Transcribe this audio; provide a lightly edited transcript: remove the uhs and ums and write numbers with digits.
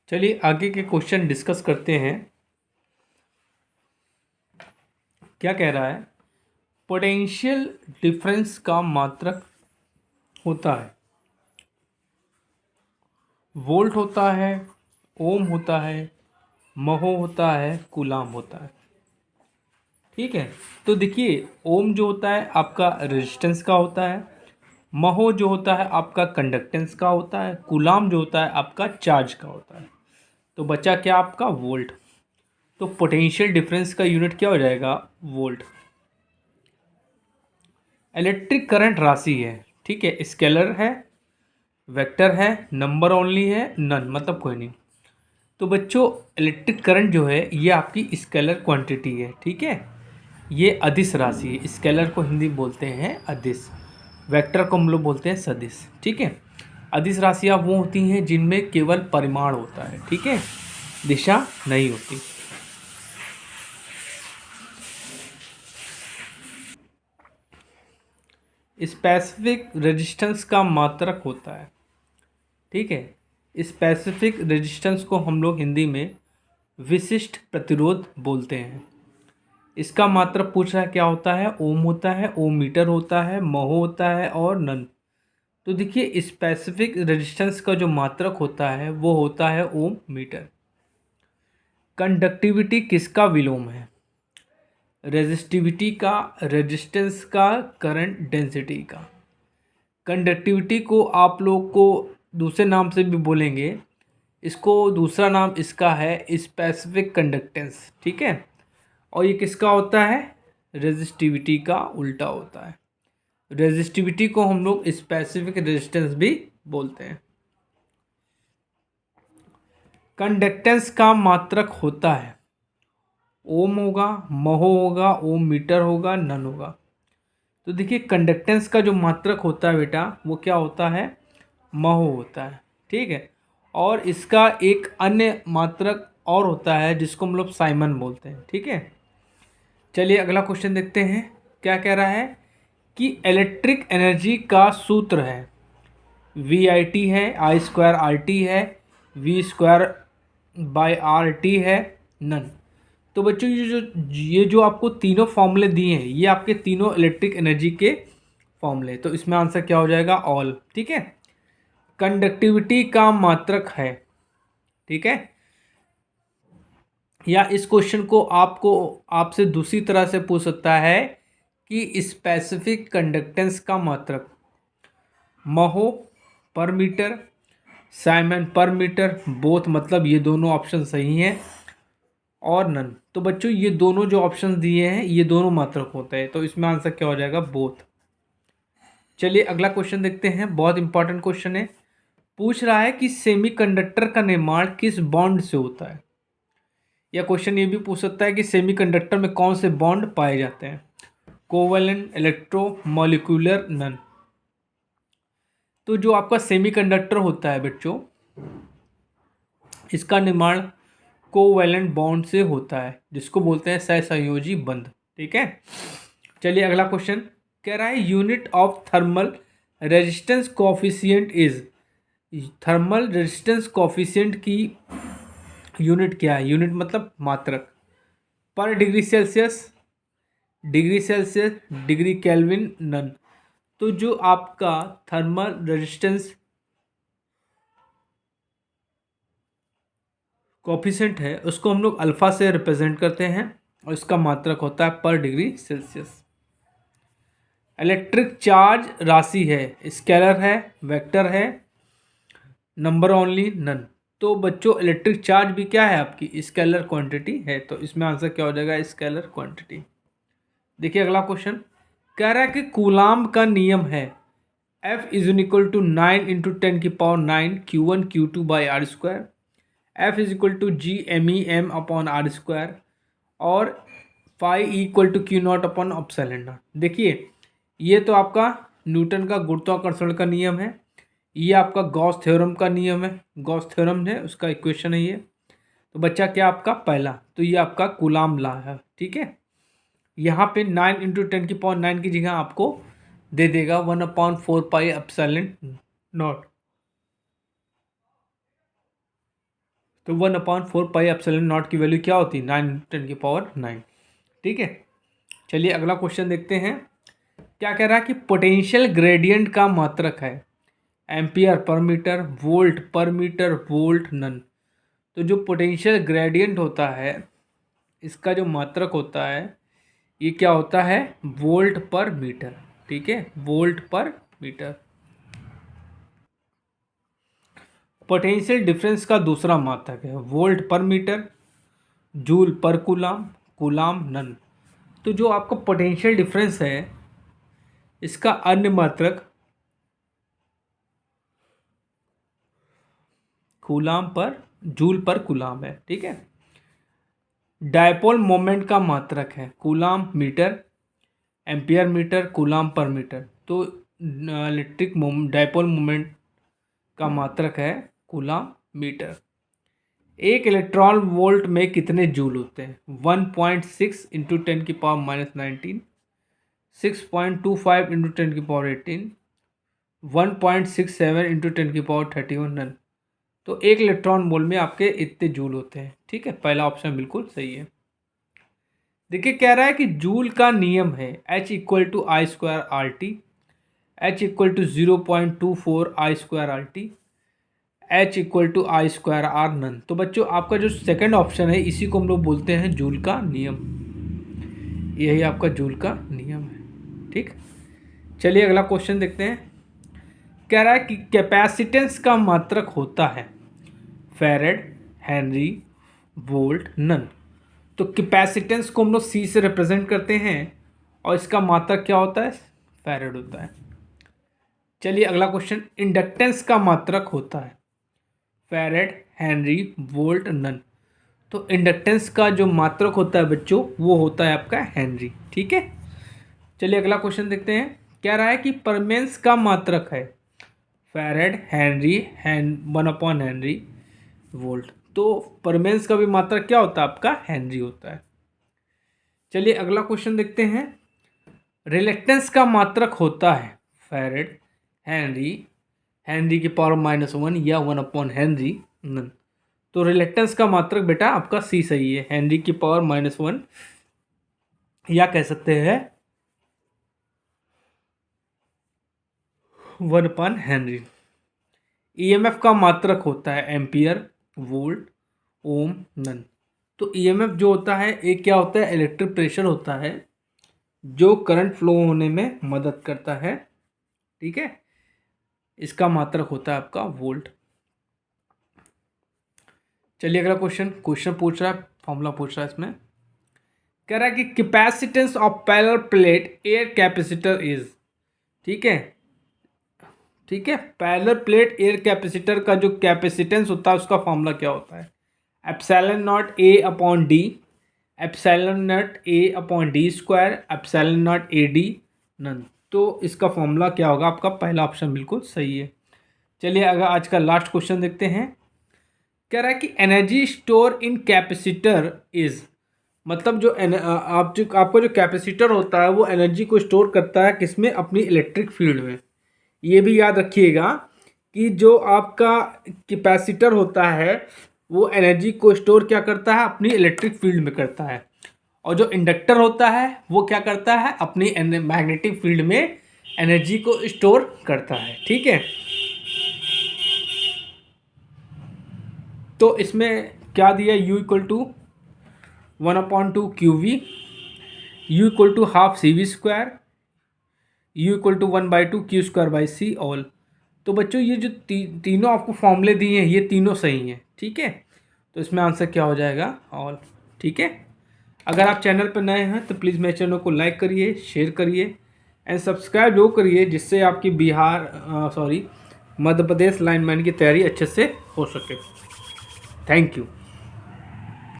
चलिए आगे के क्वेश्चन डिस्कस करते हैं। क्या कह रहा है? पोटेंशियल डिफरेंस का मात्रक होता है वोल्ट होता है, ओम होता है, महो होता है, कूलाम होता है। ठीक है, तो देखिए ओम जो होता है आपका रेजिस्टेंस का होता है, महो जो होता है आपका कंडक्टेंस का होता है, कूलाम जो होता है आपका चार्ज का होता है। तो बचा क्या आपका वोल्ट। तो पोटेंशियल डिफरेंस का यूनिट क्या हो जाएगा? वोल्ट। इलेक्ट्रिक करंट राशि है, ठीक है, स्केलर है, वेक्टर है, नंबर ओनली है, नन मतलब कोई नहीं। तो बच्चों इलेक्ट्रिक करंट जो है ये आपकी स्केलर क्वांटिटी है, ठीक है, ये अदिश राशि है। स्केलर को हिंदी में बोलते हैं अदिश, वेक्टर को हम लोग बोलते हैं सदिश, ठीक है। अदिश राशियाँ वो होती हैं जिनमें केवल परिमाण होता है, ठीक है, दिशा नहीं होती। स्पेसिफिक रेजिस्टेंस का मात्रक होता है, ठीक है। स्पेसिफिक रेजिस्टेंस को हम लोग हिंदी में विशिष्ट प्रतिरोध बोलते हैं। इसका मात्रक पूछ रहा है क्या होता है? ओम होता है, ओम मीटर होता है, महो होता है और नन। तो देखिए स्पेसिफिक रेजिस्टेंस का जो मात्रक होता है वो होता है ओम मीटर। कंडक्टिविटी किसका विलोम है? रेजिस्टिविटी का, रेजिस्टेंस का, करंट डेंसिटी का। कंडक्टिविटी को आप लोग को दूसरे नाम से भी बोलेंगे, इसको दूसरा नाम इसका है स्पेसिफिक कंडक्टेंस, ठीक है। और ये किसका होता है? रेजिस्टिविटी का उल्टा होता है। रेजिस्टिविटी को हम लोग स्पेसिफिक रेजिस्टेंस भी बोलते हैं। कंडक्टेंस का मात्रक होता है ओम होगा, महो होगा, ओम मीटर होगा, नन होगा। तो देखिए कंडक्टेंस का जो मात्रक होता है बेटा वो क्या होता है? महो होता है, ठीक है। और इसका एक अन्य मात्रक और होता है जिसको हम लोग साइमन बोलते हैं, ठीक है। चलिए अगला क्वेश्चन देखते हैं। क्या कह रहा है कि इलेक्ट्रिक एनर्जी का सूत्र है VIT है, I²RT है, V²/RT है, नन। तो बच्चों ये जो आपको तीनों फॉर्मूले दिए हैं ये आपके तीनों इलेक्ट्रिक एनर्जी के फॉर्मूले, तो इसमें आंसर क्या हो जाएगा? ऑल, ठीक है। कंडक्टिविटी का मात्रक है, ठीक है। या इस क्वेश्चन को आपको आपसे दूसरी तरह से पूछ सकता है कि स्पेसिफिक कंडक्टेंस का मात्रक महो पर मीटर, साइमन पर मीटर, बोथ मतलब ये दोनों ऑप्शन सही हैं, और नन। तो बच्चों ये दोनों जो ऑप्शन दिए हैं ये दोनों मात्रक होते हैं, तो इसमें आंसर क्या हो जाएगा? बोथ। चलिए अगला क्वेश्चन देखते हैं, बहुत इंपॉर्टेंट क्वेश्चन है। पूछ रहा है कि सेमीकंडक्टर का निर्माण किस बॉन्ड से होता है। या क्वेश्चन ये भी पूछ सकता है कि सेमीकंडक्टर में कौन से बॉन्ड पाए जाते हैं? Covalent, electro, molecular, none. तो जो आपका सेमीकंडक्टर होता है बच्चों इसका निर्माण कोवैलेंट बॉन्ड से होता है जिसको बोलते हैं सहसंयोजी बंध, ठीक है। चलिए अगला क्वेश्चन कह रहा है unit of thermal resistance coefficient is. Thermal resistance coefficient की यूनिट क्या है? यूनिट मतलब मात्रक। Per degree Celsius, degree Celsius, degree Kelvin, none. तो जो आपका थर्मल रेजिस्टेंस कोफिशिएंट है उसको हम लोग अल्फा से रिप्रेजेंट करते हैं और इसका मात्रक होता है पर डिग्री सेल्सियस। इलेक्ट्रिक चार्ज राशि है, स्केलर है, वेक्टर है, नंबर ओनली, नन। तो बच्चों इलेक्ट्रिक चार्ज भी क्या है? आपकी स्केलर क्वांटिटी है, तो इसमें आंसर क्या हो जाएगा? Scalar quantity. देखिए अगला क्वेश्चन कह रहा है कि कूलाम्ब का नियम है F is equal to 9 × 10⁹ Q1 Q2/r², F is equal to G_ME_M/r², और फाई इक्वल टू Q0/ε0। देखिए ये तो आपका न्यूटन का गुरुत्वाकर्षण का नियम है, ये आपका गॉस थ्योरम का नियम है, गॉस थ्योरम है उसका इक्वेशन है ये। तो बच्चा क्या आपका पहला, तो ये आपका कूलाम्ब लॉ है, ठीक है। यहाँ पे 9 × 10⁹ की जगह आपको दे देगा 1/4πε0। तो 1/4 पाई एप्सिलॉन नॉट की वैल्यू क्या होती है, 9×10⁹ ठीक है। चलिए अगला क्वेश्चन देखते हैं। क्या कह रहा है कि पोटेंशियल ग्रेडियंट का मात्रक है ampere per metre, volt per metre, volt none. तो जो पोटेंशियल ग्रेडियंट होता है इसका जो मात्रक होता है ये क्या होता है, वोल्ट पर मीटर, ठीक है, volt per metre. Potential difference का दूसरा मात्रक है volt per metre, joule per coulomb, coulomb none. तो जो आपका पोटेंशियल डिफरेंस है इसका अन्य मात्रक कूलाम पर, जूल पर कूलाम है, ठीक है। डायपोल मोमेंट का मात्रक है coulomb metre, ampere metre, coulomb per metre. तो इलेक्ट्रिक डायपोल मोमेंट का मात्रक है कूलाम मीटर। एक इलेक्ट्रॉन वोल्ट में कितने जूल होते हैं, 1.6 × 10⁻⁻19, 6.25 × 10⁻18, 1.67 × 10⁻31 नन। तो एक इलेक्ट्रॉन वोल्ट में आपके इतने जूल होते हैं, ठीक है, पहला ऑप्शन बिल्कुल सही है। देखिए कह रहा है कि जूल का नियम है H=I²RT, H=0.24 I²RT, H=I²R none. तो बच्चों आपका जो सेकंड ऑप्शन है इसी को हम लोग बोलते हैं जूल का नियम, यही आपका जूल का नियम है, ठीक। चलिए अगला क्वेश्चन देखते हैं। कह रहा है कि कैपेसिटेंस का मात्रक होता है फैरेड, हेनरी, वोल्ट नन। तो कैपेसिटेंस को हम लोग C से रिप्रेजेंट करते हैं और इसका मात्रक क्या होता है, फैरेड होता है। चलिए अगला क्वेश्चन। इंडक्टेंस का मात्रक होता है फैरेड, हेनरी, वोल्ट नन। तो इंडक्टेंस का जो मात्रक होता है बच्चों वो होता है आपका हेनरी, ठीक है। चलिए अगला क्वेश्चन देखते हैं। कह रहा है कि परमेंस का मात्रक है फैरेड, हेनरी, 1/हेनरी, वोल्ट। तो परमेंस का भी मात्रक क्या होता है आपका, हेनरी होता है। चलिए अगला क्वेश्चन देखते हैं। रिलेक्टेंस का मात्रक होता है फैरेड, हेनरी, हेनरी की पावर -1 या 1/हेनरी नन। तो रिलेक्टेंस का मात्रक बेटा आपका C सही है, हेनरी की पावर -1 या कह सकते हैं 1/हेनरी। EMF का मात्रक होता है एम्पियर, वोल्ट, ओम नन। तो EMF जो होता है एक क्या होता है, इलेक्ट्रिक प्रेशर होता है जो करंट फ्लो होने में मदद करता है, ठीक है। इसका मात्रक होता है आपका वोल्ट। चलिए अगला क्वेश्चन पूछ रहा है, फॉर्मूला पूछ रहा है इसमें। कह रहा है कि capacitance of parallel plate air capacitor is, ठीक है, ठीक है। पैरेलल प्लेट एयर कैपेसिटर का जो कैपेसिटेंस होता है उसका फॉर्मूला क्या होता है, ε0A/d, ε0A/d², ε0AD नन। तो इसका फॉर्मूला क्या होगा आपका, पहला ऑप्शन बिल्कुल सही है। चलिए अगर आज का लास्ट क्वेश्चन देखते हैं। कह रहा है कि energy store in capacitor is, मतलब जो आपका जो कैपेसिटर होता है वो एनर्जी को स्टोर करता है किसमें, अपनी इलेक्ट्रिक फील्ड में। ये भी याद रखिएगा कि जो आपका कैपेसिटर होता है वो एनर्जी को स्टोर क्या करता है, अपनी इलेक्ट्रिक फील्ड में करता है। और जो इंडक्टर होता है वो क्या करता है, अपनी मैग्नेटिक फील्ड में एनर्जी को स्टोर करता है, ठीक है। तो इसमें क्या दिया, U = 1/2 QV, U = ½ CV², U = 1/2 Q²/C all. तो बच्चों ये जो तीनों आपको फॉर्मूले दिए हैं ये तीनों सही हैं, ठीक है। तो इसमें आंसर क्या हो जाएगा, ऑल, ठीक है। अगर आप चैनल पर नए हैं तो प्लीज़ मेरे चैनल को लाइक करिए, शेयर करिए एंड सब्सक्राइब जो करिए, जिससे आपकी मध्य प्रदेश लाइनमैन की तैयारी अच्छे से हो सके। Thank you.